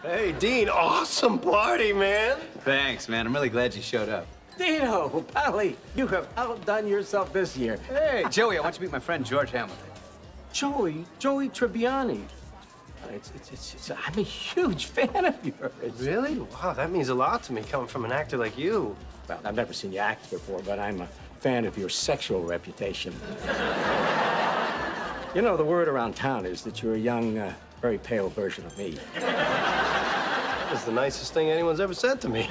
Hey, Dean, awesome party, man. Thanks, man. I'm really glad you showed up. Dino, Pally, you have outdone yourself this year. Hey, Joey, I want you to meet my friend George Hamilton. Joey Tribbiani. I'm a huge fan of yours. Really? Wow, that means a lot to me coming from an actor like you. Well, I've never seen you act before, but I'm a fan of your sexual reputation. You know, the word around town is that you're a young, very pale version of me. That's the nicest thing anyone's ever said to me.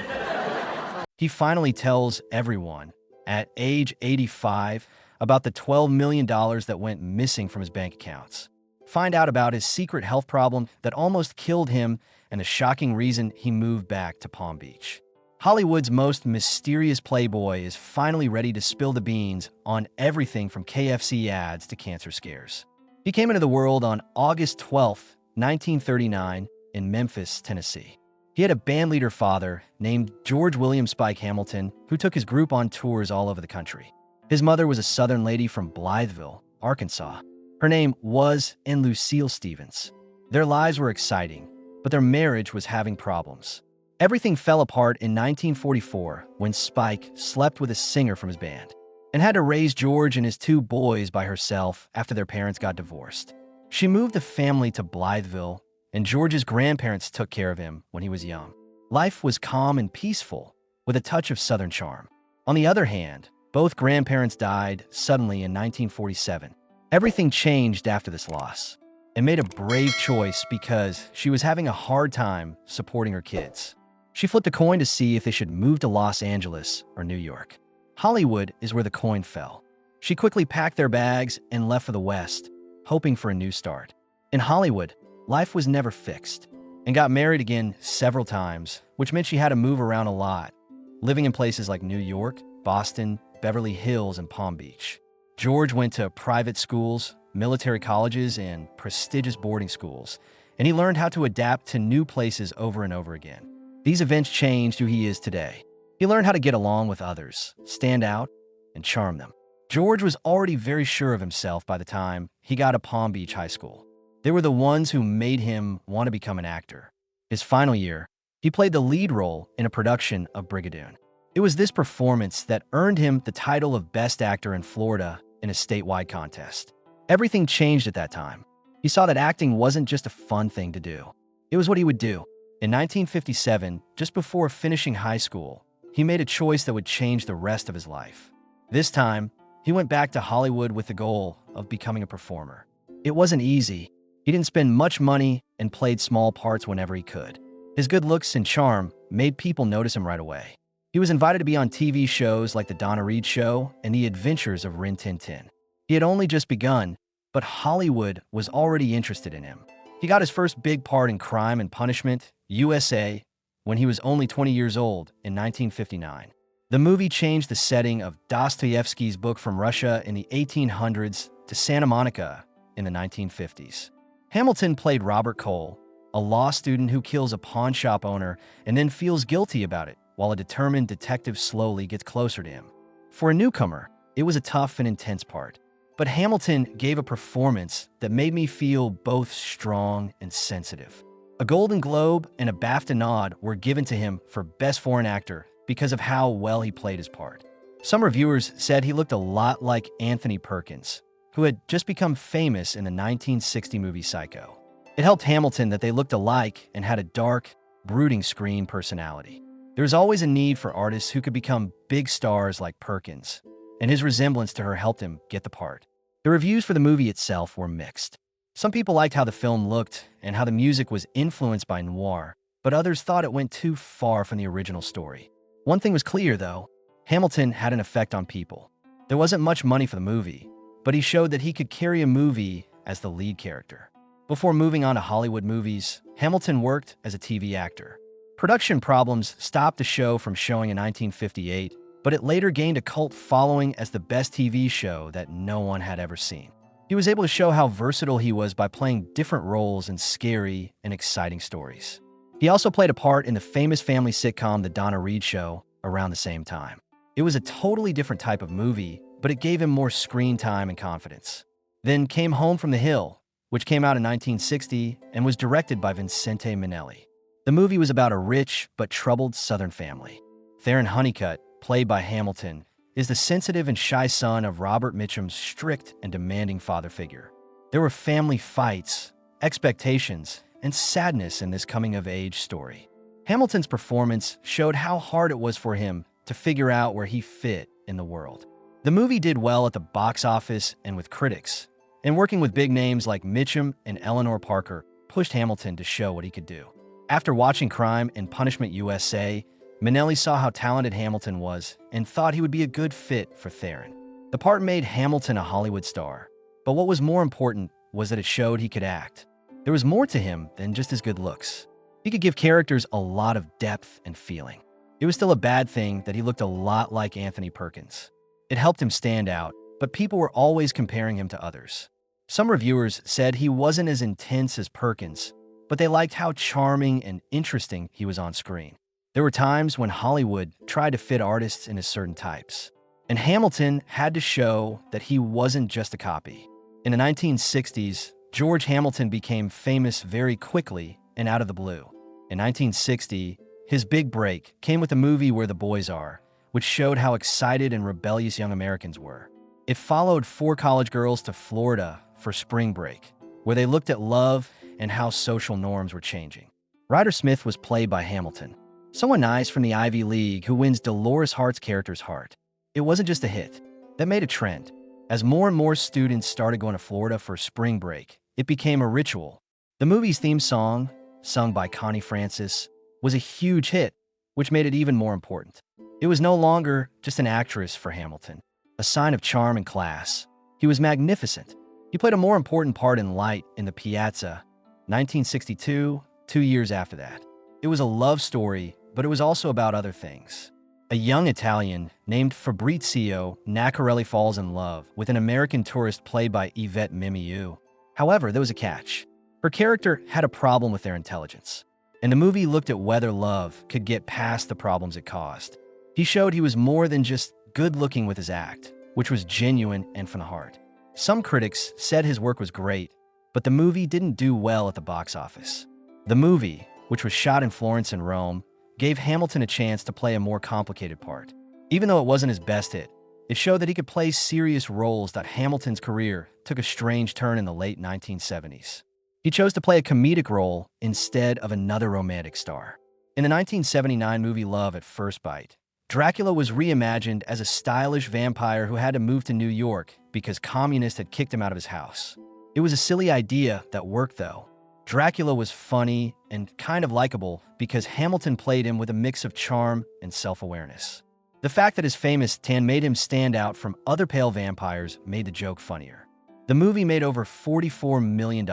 He finally tells everyone, at age 85, about the $12 million that went missing from his bank accounts. Find out about his secret health problem that almost killed him and the shocking reason he moved back to Palm Beach. Hollywood's most mysterious playboy is finally ready to spill the beans on everything from KFC ads to cancer scares. He came into the world on August 12, 1939, in Memphis, Tennessee. He had a bandleader father named George William Spike Hamilton who took his group on tours all over the country. His mother was a Southern lady from Blytheville, Arkansas. Her name was Lucille Stevens. Their lives were exciting, but their marriage was having problems. Everything fell apart in 1944 when Spike slept with a singer from his band and had to raise George and his two boys by herself after their parents got divorced. She moved the family to Blytheville, and George's grandparents took care of him when he was young. Life was calm and peaceful, with a touch of Southern charm. On the other hand, both grandparents died suddenly in 1947. Everything changed after this loss, and made a brave choice because she was having a hard time supporting her kids. She flipped a coin to see if they should move to Los Angeles or New York. Hollywood is where the coin fell. She quickly packed their bags and left for the West, hoping for a new start. In Hollywood, life was never fixed, and got married again several times, which meant she had to move around a lot, living in places like New York, Boston, Beverly Hills, and Palm Beach. George went to private schools, military colleges, and prestigious boarding schools, and he learned how to adapt to new places over and over again. These events changed who he is today. He learned how to get along with others, stand out, and charm them. George was already very sure of himself by the time he got to Palm Beach High School. They were the ones who made him want to become an actor. His final year, he played the lead role in a production of Brigadoon. It was this performance that earned him the title of Best Actor in Florida in a statewide contest. Everything changed at that time. He saw that acting wasn't just a fun thing to do. It was what he would do. In 1957, just before finishing high school, he made a choice that would change the rest of his life. This time, he went back to Hollywood with the goal of becoming a performer. It wasn't easy. He didn't spend much money and played small parts whenever he could. His good looks and charm made people notice him right away. He was invited to be on TV shows like The Donna Reed Show and The Adventures of Rin Tin Tin. He had only just begun, but Hollywood was already interested in him. He got his first big part in Crime and Punishment, USA, when he was only 20 years old in 1959. The movie changed the setting of Dostoevsky's book from Russia in the 1800s to Santa Monica in the 1950s. Hamilton played Robert Cole, a law student who kills a pawn shop owner and then feels guilty about it, while a determined detective slowly gets closer to him. For a newcomer, it was a tough and intense part. But Hamilton gave a performance that made me feel both strong and sensitive. A Golden Globe and a BAFTA nod were given to him for Best Foreign Actor because of how well he played his part. Some reviewers said he looked a lot like Anthony Perkins, who had just become famous in the 1960 movie Psycho. It helped Hamilton that they looked alike and had a dark, brooding screen personality. There was always a need for artists who could become big stars like Perkins, and his resemblance to her helped him get the part. The reviews for the movie itself were mixed. Some people liked how the film looked and how the music was influenced by noir, but others thought it went too far from the original story. One thing was clear, though. Hamilton had an effect on people. There wasn't much money for the movie, but he showed that he could carry a movie as the lead character. Before moving on to Hollywood movies, Hamilton worked as a TV actor. Production problems stopped the show from showing in 1958, but it later gained a cult following as the best TV show that no one had ever seen. He was able to show how versatile he was by playing different roles in scary and exciting stories. He also played a part in the famous family sitcom The Donna Reed Show around the same time. It was a totally different type of movie, but it gave him more screen time and confidence. Then came Home from the Hill, which came out in 1960 and was directed by Vincente Minnelli. The movie was about a rich but troubled Southern family. Theron Honeycutt, played by Hamilton, is the sensitive and shy son of Robert Mitchum's strict and demanding father figure. There were family fights, expectations, and sadness in this coming-of-age story. Hamilton's performance showed how hard it was for him to figure out where he fit in the world. The movie did well at the box office and with critics, and working with big names like Mitchum and Eleanor Parker pushed Hamilton to show what he could do. After watching Crime and Punishment USA, Minnelli saw how talented Hamilton was and thought he would be a good fit for Theron. The part made Hamilton a Hollywood star, but what was more important was that it showed he could act. There was more to him than just his good looks. He could give characters a lot of depth and feeling. It was still a bad thing that he looked a lot like Anthony Perkins. It helped him stand out, but people were always comparing him to others. Some reviewers said he wasn't as intense as Perkins, but they liked how charming and interesting he was on screen. There were times when Hollywood tried to fit artists into certain types, and Hamilton had to show that he wasn't just a copy. In the 1960s, George Hamilton became famous very quickly and out of the blue. In 1960, his big break came with the movie Where the Boys Are, which showed how excited and rebellious young Americans were. It followed 4 college girls to Florida for spring break, where they looked at love and how social norms were changing. Ryder Smith was played by Hamilton, someone nice from the Ivy League who wins Dolores Hart's character's heart. It wasn't just a hit. That made a trend. As more and more students started going to Florida for spring break, it became a ritual. The movie's theme song, sung by Connie Francis, was a huge hit, which made it even more important. It was no longer just an actress for Hamilton, a sign of charm and class. He was magnificent. He played a more important part in Light in the Piazza, 1962, 2 years after that. It was a love story, but it was also about other things. A young Italian named Fabrizio Nacarelli falls in love with an American tourist played by Yvette Mimieux. However, there was a catch. Her character had a problem with their intelligence, and the movie looked at whether love could get past the problems it caused. He showed he was more than just good-looking with his act, which was genuine and from the heart. Some critics said his work was great, but the movie didn't do well at the box office. The movie, which was shot in Florence and Rome, gave Hamilton a chance to play a more complicated part. Even though it wasn't his best hit, it showed that he could play serious roles. That Hamilton's career took a strange turn in the late 1970s. He chose to play a comedic role instead of another romantic star. In the 1979 movie Love at First Bite, Dracula was reimagined as a stylish vampire who had to move to New York because communists had kicked him out of his house. It was a silly idea that worked, though. Dracula was funny and kind of likable because Hamilton played him with a mix of charm and self-awareness. The fact that his famous tan made him stand out from other pale vampires made the joke funnier. The movie made over $44 million,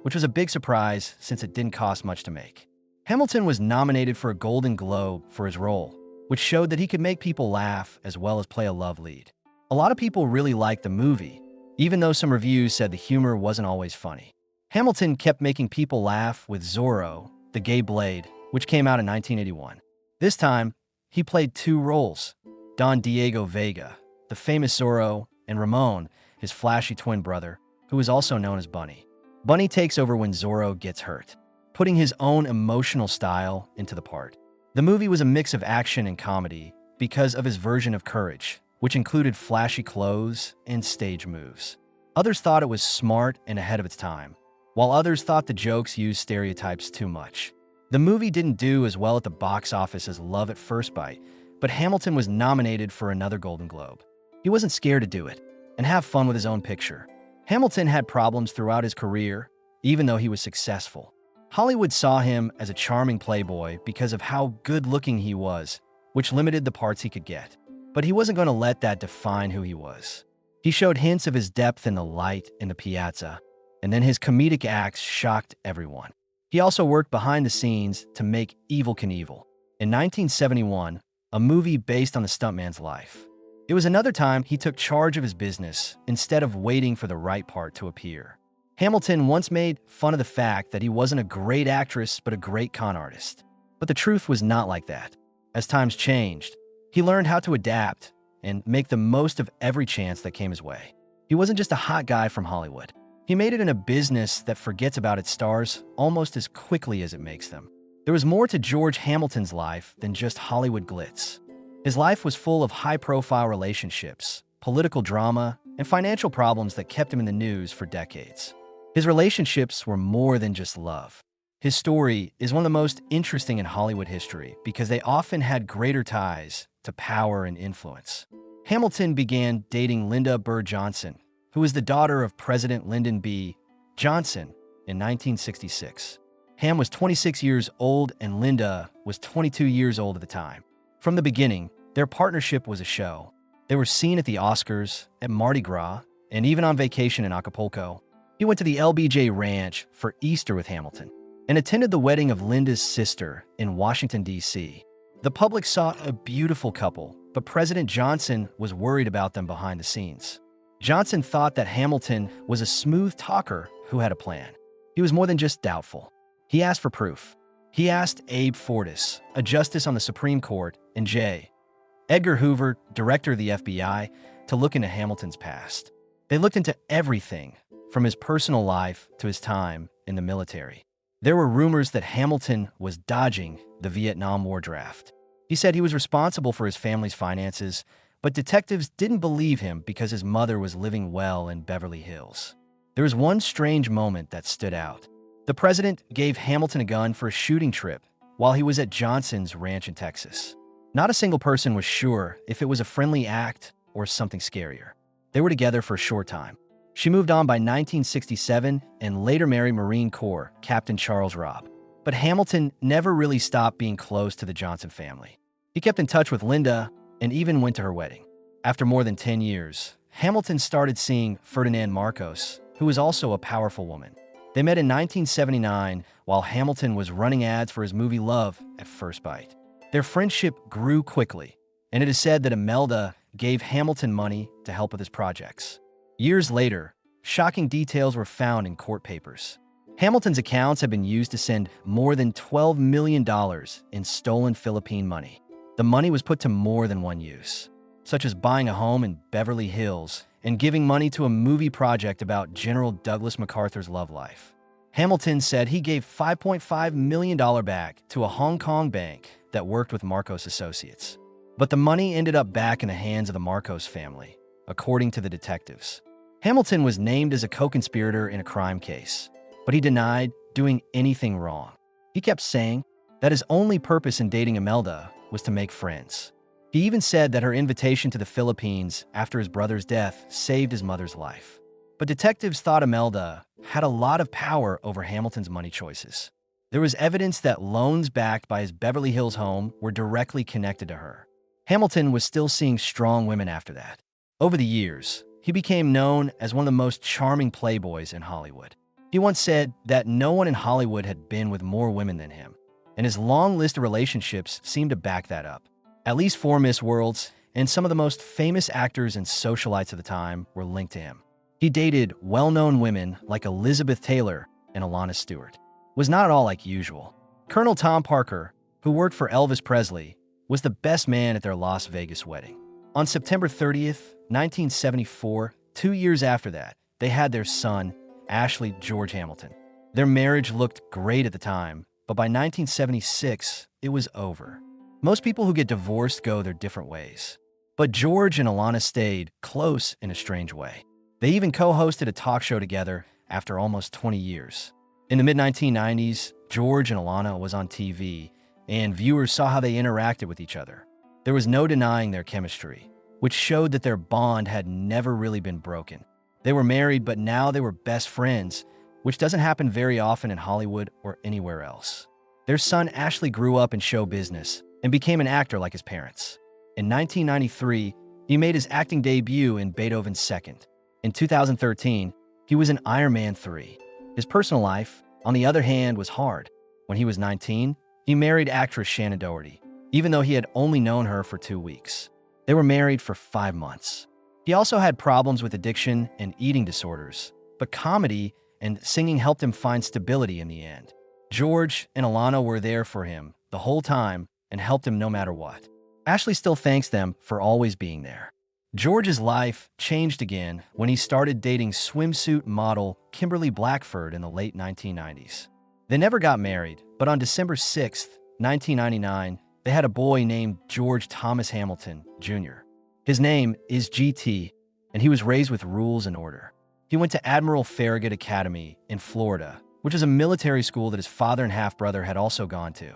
which was a big surprise since it didn't cost much to make. Hamilton was nominated for a Golden Globe for his role, which showed that he could make people laugh as well as play a love lead. A lot of people really liked the movie, even though some reviews said the humor wasn't always funny. Hamilton kept making people laugh with Zorro, the Gay Blade, which came out in 1981. This time, he played 2 roles: Don Diego Vega, the famous Zorro, and Ramon, his flashy twin brother, who is also known as Bunny. Bunny takes over when Zorro gets hurt, putting his own emotional style into the part. The movie was a mix of action and comedy because of his version of courage, which included flashy clothes and stage moves. Others thought it was smart and ahead of its time, while others thought the jokes used stereotypes too much. The movie didn't do as well at the box office as Love at First Bite, but Hamilton was nominated for another Golden Globe. He wasn't scared to do it and have fun with his own picture. Hamilton had problems throughout his career, even though he was successful. Hollywood saw him as a charming playboy because of how good-looking he was, which limited the parts he could get. But he wasn't going to let that define who he was. He showed hints of his depth in the Light in the Piazza, and then his comedic acts shocked everyone. He also worked behind the scenes to make Evel Knievel in 1971, a movie based on the stuntman's life. It was another time he took charge of his business instead of waiting for the right part to appear. Hamilton once made fun of the fact that he wasn't a great actress but a great con artist. But the truth was not like that. As times changed, he learned how to adapt and make the most of every chance that came his way. He wasn't just a hot guy from Hollywood. He made it in a business that forgets about its stars almost as quickly as it makes them. There was more to George Hamilton's life than just Hollywood glitz. His life was full of high-profile relationships, political drama, and financial problems that kept him in the news for decades. His relationships were more than just love. His story is one of the most interesting in Hollywood history because they often had greater ties to power and influence. Hamilton began dating Linda Burr Johnson, who was the daughter of President Lyndon B. Johnson, in 1966. Ham was 26 years old and Linda was 22 years old at the time. From the beginning, their partnership was a show. They were seen at the Oscars, at Mardi Gras, and even on vacation in Acapulco. He went to the LBJ Ranch for Easter with Hamilton and attended the wedding of Linda's sister in Washington, D.C. The public saw a beautiful couple, but President Johnson was worried about them behind the scenes. Johnson thought that Hamilton was a smooth talker who had a plan. He was more than just doubtful. He asked for proof. He asked Abe Fortas, a justice on the Supreme Court, and J. Edgar Hoover, director of the FBI, to look into Hamilton's past. They looked into everything, from his personal life to his time in the military. There were rumors that Hamilton was dodging the Vietnam War draft. He said he was responsible for his family's finances, but detectives didn't believe him because his mother was living well in Beverly Hills. There was one strange moment that stood out. The president gave Hamilton a gun for a shooting trip while he was at Johnson's ranch in Texas. Not a single person was sure if it was a friendly act or something scarier. They were together for a short time. She moved on by 1967 and later married Marine Corps Captain Charles Robb. But Hamilton never really stopped being close to the Johnson family. He kept in touch with Linda and even went to her wedding. After more than 10 years, Hamilton started seeing Ferdinand Marcos, who was also a powerful woman. They met in 1979 while Hamilton was running ads for his movie Love at First Bite. Their friendship grew quickly, and it is said that Imelda gave Hamilton money to help with his projects. Years later, shocking details were found in court papers. Hamilton's accounts have been used to send more than $12 million in stolen Philippine money. The money was put to more than one use, such as buying a home in Beverly Hills and giving money to a movie project about General Douglas MacArthur's love life. Hamilton said he gave $5.5 million back to a Hong Kong bank that worked with Marcos associates. But the money ended up back in the hands of the Marcos family, according to the detectives. Hamilton was named as a co-conspirator in a crime case, but he denied doing anything wrong. He kept saying that his only purpose in dating Imelda was to make friends. He even said that her invitation to the Philippines after his brother's death saved his mother's life. But detectives thought Imelda had a lot of power over Hamilton's money choices. There was evidence that loans backed by his Beverly Hills home were directly connected to her. Hamilton was still seeing strong women after that. Over the years, he became known as one of the most charming playboys in Hollywood. He once said that no one in Hollywood had been with more women than him, and his long list of relationships seemed to back that up. At least 4 Miss Worlds and some of the most famous actors and socialites of the time were linked to him. He dated well-known women like Elizabeth Taylor and Alana Stewart. It was not at all like usual. Colonel Tom Parker, who worked for Elvis Presley, was the best man at their Las Vegas wedding. On September 30th, 1974, 2 years after that, they had their son, Ashley George Hamilton. Their marriage looked great at the time, but by 1976, it was over. Most people who get divorced go their different ways. But George and Alana stayed close in a strange way. They even co-hosted a talk show together after almost 20 years. In the mid-1990s, George and Alana was on TV, and viewers saw how they interacted with each other. There was no denying their chemistry, which showed that their bond had never really been broken. They were married, but now they were best friends, which doesn't happen very often in Hollywood or anywhere else. Their son Ashley grew up in show business and became an actor like his parents. In 1993, he made his acting debut in Beethoven's Second. In 2013, he was in Iron Man 3. His personal life, on the other hand, was hard. When he was 19, he married actress Shannon Doherty, even though he had only known her for 2 weeks. They were married for 5 months. He also had problems with addiction and eating disorders, but comedy and singing helped him find stability in the end. George and Alana were there for him the whole time and helped him no matter what. Ashley still thanks them for always being there. George's life changed again when he started dating swimsuit model Kimberly Blackford in the late 1990s. They never got married, But on December 6th, 1999, they had a boy named George Thomas Hamilton, Jr. His name is GT, and he was raised with rules and order. He went to Admiral Farragut Academy in Florida, which is a military school that his father and half-brother had also gone to.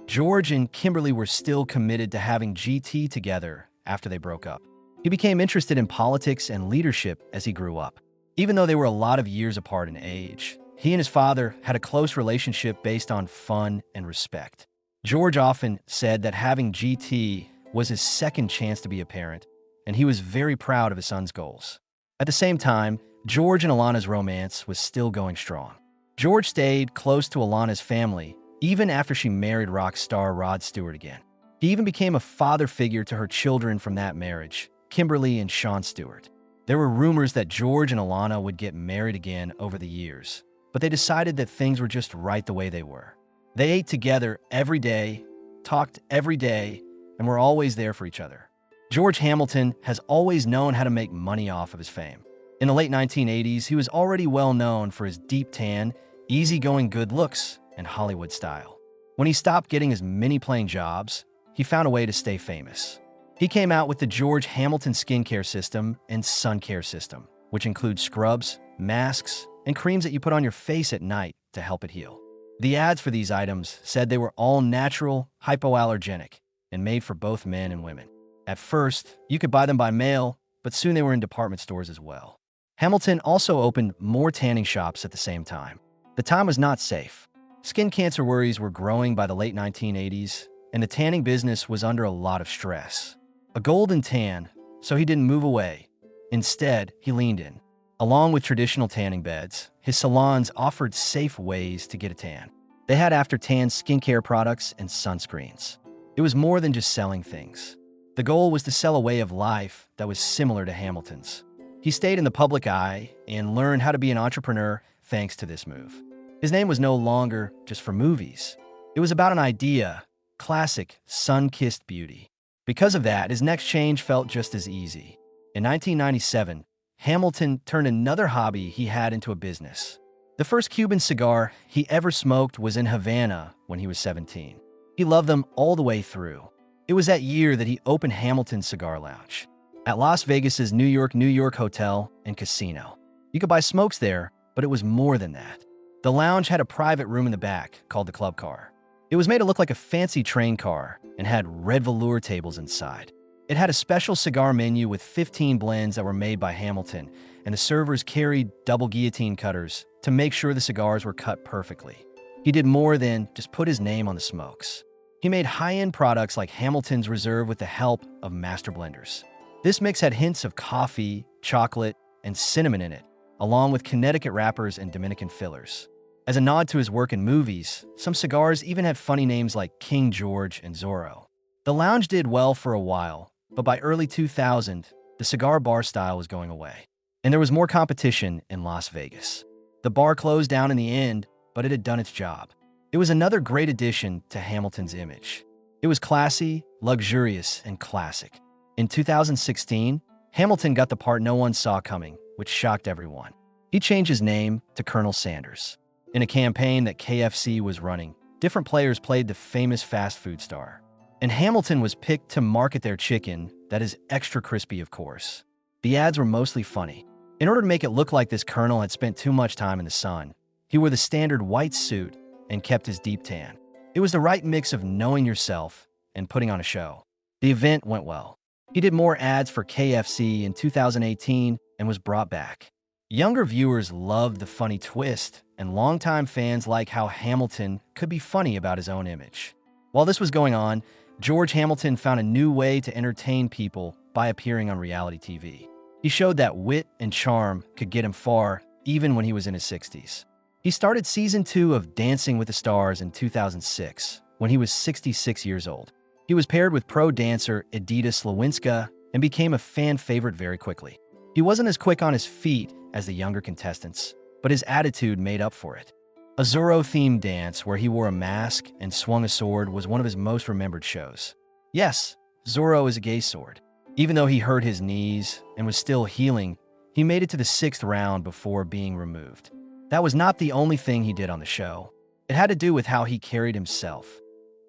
George and Kimberly were still committed to having GT together after they broke up. He became interested in politics and leadership as he grew up. Even though they were a lot of years apart in age, he and his father had a close relationship based on fun and respect. George often said that having GT was his second chance to be a parent, and he was very proud of his son's goals. At the same time, George and Alana's romance was still going strong. George stayed close to Alana's family even after she married rock star Rod Stewart again. He even became a father figure to her children from that marriage, Kimberly and Sean Stewart. There were rumors that George and Alana would get married again over the years, but they decided that things were just right the way they were. They ate together every day, talked every day, and were always there for each other. George Hamilton has always known how to make money off of his fame. In the late 1980s, he was already well known for his deep tan, easygoing good looks, and Hollywood style. When he stopped getting as many playing jobs, he found a way to stay famous. He came out with the George Hamilton skincare system and sun care system, which includes scrubs, masks, and creams that you put on your face at night to help it heal. The ads for these items said they were all natural, hypoallergenic, and made for both men and women. At first, you could buy them by mail, but soon they were in department stores as well. Hamilton also opened more tanning shops at the same time. The time was not safe. Skin cancer worries were growing by the late 1980s, and the tanning business was under a lot of stress. A golden tan, so he didn't move away. Instead, he leaned in. Along with traditional tanning beds, his salons offered safe ways to get a tan. They had after-tan skincare products and sunscreens. It was more than just selling things. The goal was to sell a way of life that was similar to Hamilton's. He stayed in the public eye and learned how to be an entrepreneur thanks to this move. His name was no longer just for movies. It was about an idea, classic, sun-kissed beauty. Because of that, his next change felt just as easy. In 1997, Hamilton turned another hobby he had into a business. The first Cuban cigar he ever smoked was in Havana when he was 17. He loved them all the way through. It was that year that he opened Hamilton's Cigar Lounge at Las Vegas's New York Hotel and Casino. You could buy smokes there, but it was more than that. The lounge had a private room in the back called the Club Car. It was made to look like a fancy train car and had red velour tables inside. It had a special cigar menu with 15 blends that were made by Hamilton, and the servers carried double guillotine cutters to make sure the cigars were cut perfectly. He did more than just put his name on the smokes. He made high-end products like Hamilton's Reserve with the help of master blenders. This mix had hints of coffee, chocolate, and cinnamon in it, along with Connecticut wrappers and Dominican fillers. As a nod to his work in movies, some cigars even had funny names like King George and Zorro. The lounge did well for a while, but by early 2000, the cigar bar style was going away, and there was more competition in Las Vegas. The bar closed down in the end, but it had done its job. It was another great addition to Hamilton's image. It was classy, luxurious, and classic. In 2016, Hamilton got the part no one saw coming, which shocked everyone. He changed his name to Colonel Sanders. In a campaign that KFC was running, different players played the famous fast food star. And Hamilton was picked to market their chicken that is extra crispy, of course. The ads were mostly funny. In order to make it look like this colonel had spent too much time in the sun, he wore the standard white suit and kept his deep tan. It was the right mix of knowing yourself and putting on a show. The event went well. He did more ads for KFC in 2018 and was brought back. Younger viewers loved the funny twist, and longtime fans like how Hamilton could be funny about his own image. While this was going on, George Hamilton found a new way to entertain people by appearing on reality TV. He showed that wit and charm could get him far, even when he was in his 60s. He started season 2 of Dancing with the Stars in 2006, when he was 66 years old. He was paired with pro dancer Edita Slawinska and became a fan favorite very quickly. He wasn't as quick on his feet as the younger contestants, but his attitude made up for it. A Zorro-themed dance where he wore a mask and swung a sword was one of his most remembered shows. Yes, Zorro is a gay sword. Even though he hurt his knees and was still healing, he made it to the 6th round before being removed. That was not the only thing he did on the show. It had to do with how he carried himself,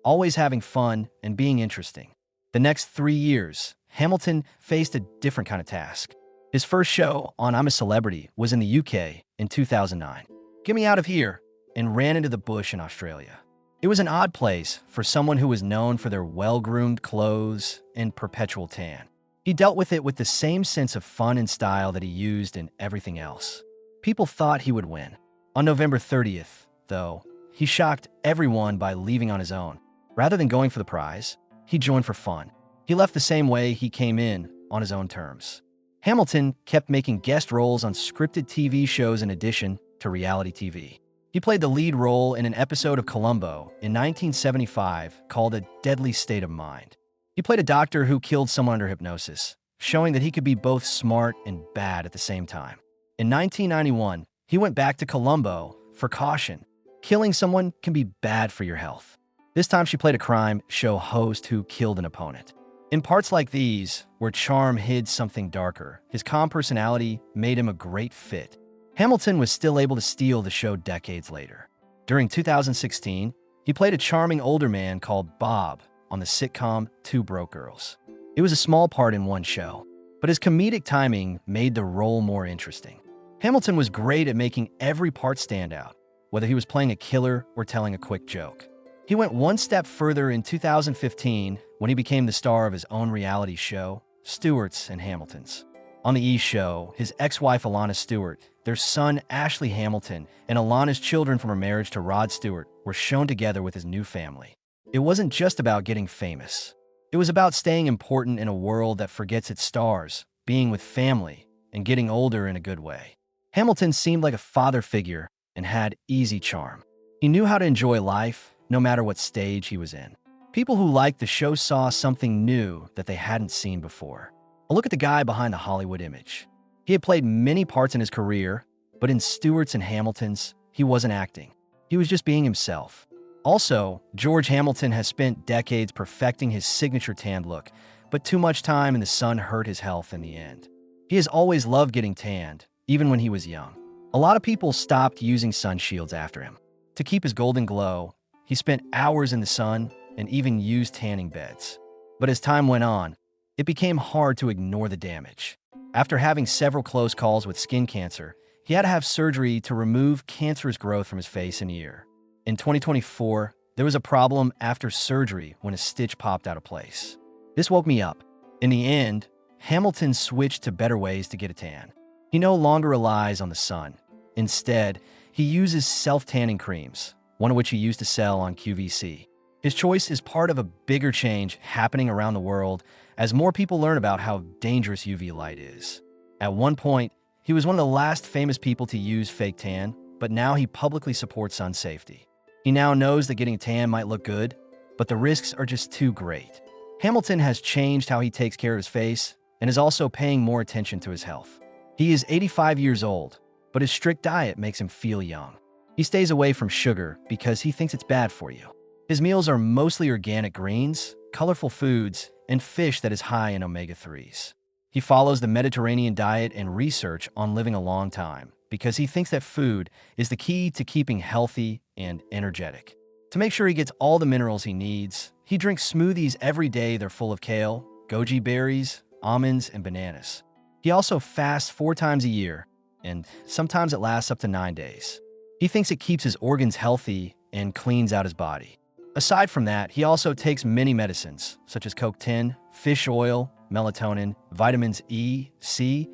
always having fun and being interesting. The next 3 years, Hamilton faced a different kind of task. His first show on I'm a Celebrity was in the UK in 2009. Get me out of here, and ran into the bush in Australia. It was an odd place for someone who was known for their well-groomed clothes and perpetual tan. He dealt with it with the same sense of fun and style that he used in everything else. People thought he would win. On November 30th, though, he shocked everyone by leaving on his own. Rather than going for the prize, he joined for fun. He left the same way he came in, on his own terms. Hamilton kept making guest roles on scripted TV shows in addition to reality TV. He played the lead role in an episode of Columbo in 1975 called A Deadly State of Mind. He played a doctor who killed someone under hypnosis, showing that he could be both smart and bad at the same time. In 1991, he went back to Columbo for Caution. Killing someone can be bad for your health. This time she played a crime show host who killed an opponent. In parts like these, where charm hid something darker, his calm personality made him a great fit. Hamilton was still able to steal the show decades later. During 2016, he played a charming older man called Bob on the sitcom Two Broke Girls. It was a small part in one show, but his comedic timing made the role more interesting. Hamilton was great at making every part stand out, whether he was playing a killer or telling a quick joke. He went one step further in 2015 when he became the star of his own reality show, Stewart's and Hamilton's. On the E! Show, his ex-wife Alana Stewart, their son Ashley Hamilton, and Alana's children from her marriage to Rod Stewart were shown together with his new family. It wasn't just about getting famous. It was about staying important in a world that forgets its stars, being with family, and getting older in a good way. Hamilton seemed like a father figure and had easy charm. He knew how to enjoy life, no matter what stage he was in. People who liked the show saw something new that they hadn't seen before. A look at the guy behind the Hollywood image. He had played many parts in his career, but in Stewart's and Hamilton's, he wasn't acting. He was just being himself. Also, George Hamilton has spent decades perfecting his signature tanned look, but too much time in the sun hurt his health in the end. He has always loved getting tanned, even when he was young. A lot of people stopped using sun shields after him. To keep his golden glow, he spent hours in the sun and even used tanning beds. But as time went on, it became hard to ignore the damage. After having several close calls with skin cancer, he had to have surgery to remove cancerous growth from his face and ear. In 2024, there was a problem after surgery when a stitch popped out of place. This woke me up. In the end, Hamilton switched to better ways to get a tan. He no longer relies on the sun. Instead, he uses self-tanning creams, one of which he used to sell on QVC. His choice is part of a bigger change happening around the world as more people learn about how dangerous UV light is. At one point, he was one of the last famous people to use fake tan, but now he publicly supports sun safety. He now knows that getting a tan might look good, but the risks are just too great. Hamilton has changed how he takes care of his face and is also paying more attention to his health. He is 85 years old, but his strict diet makes him feel young. He stays away from sugar because he thinks it's bad for you. His meals are mostly organic greens, colorful foods, and fish that is high in omega-3s. He follows the Mediterranean diet and research on living a long time because he thinks that food is the key to keeping healthy and energetic. To make sure he gets all the minerals he needs, he drinks smoothies every day. They're full of kale, goji berries, almonds, and bananas. He also fasts 4 times a year, and sometimes it lasts up to 9 days. He thinks it keeps his organs healthy and cleans out his body. Aside from that, he also takes many medicines, such as CoQ10, fish oil, melatonin, vitamins E, C,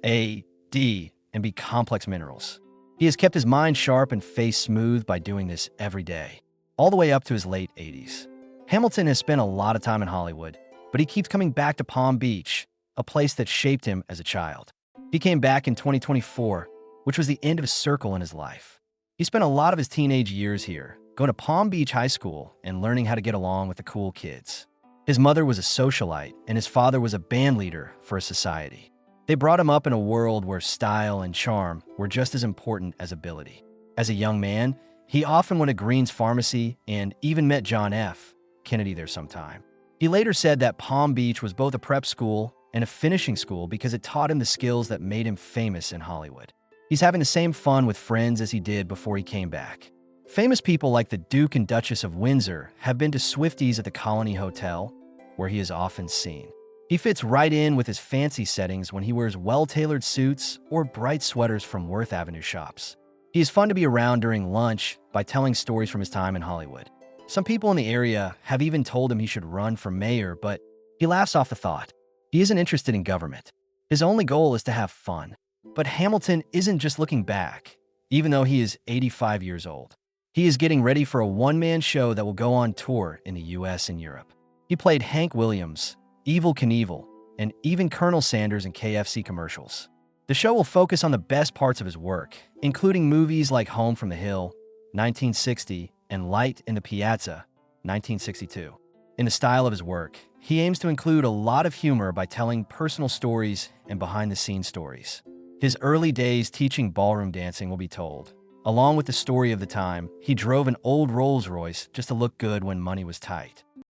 A, D, and B complex minerals. He has kept his mind sharp and face smooth by doing this every day, all the way up to his late 80s. Hamilton has spent a lot of time in Hollywood, but he keeps coming back to Palm Beach, a place that shaped him as a child. He came back in 2024, which was the end of a circle in his life. He spent a lot of his teenage years here, going to Palm Beach High School and learning how to get along with the cool kids. His mother was a socialite, and his father was a band leader for a society. They brought him up in a world where style and charm were just as important as ability. As a young man, he often went to Green's Pharmacy and even met John F. Kennedy there sometime. He later said that Palm Beach was both a prep school and a finishing school because it taught him the skills that made him famous in Hollywood. He's having the same fun with friends as he did before he came back. Famous people like the Duke and Duchess of Windsor have been to Swifties at the Colony Hotel, where he is often seen. He fits right in with his fancy settings when he wears well-tailored suits or bright sweaters from Worth Avenue shops. He is fun to be around during lunch by telling stories from his time in Hollywood. Some people in the area have even told him he should run for mayor, but he laughs off the thought. He isn't interested in government. His only goal is to have fun. But Hamilton isn't just looking back, even though he is 85 years old. He is getting ready for a one-man show that will go on tour in the US and Europe. He played Hank Williams, Evel Knievel, and even Colonel Sanders in KFC commercials. The show will focus on the best parts of his work, including movies like Home from the Hill, 1960, and Light in the Piazza, 1962. In the style of his work, he aims to include a lot of humor by telling personal stories and behind-the-scenes stories. His early days teaching ballroom dancing will be told. Along with the story of the time, he drove an old Rolls-Royce just to look good when money was tight.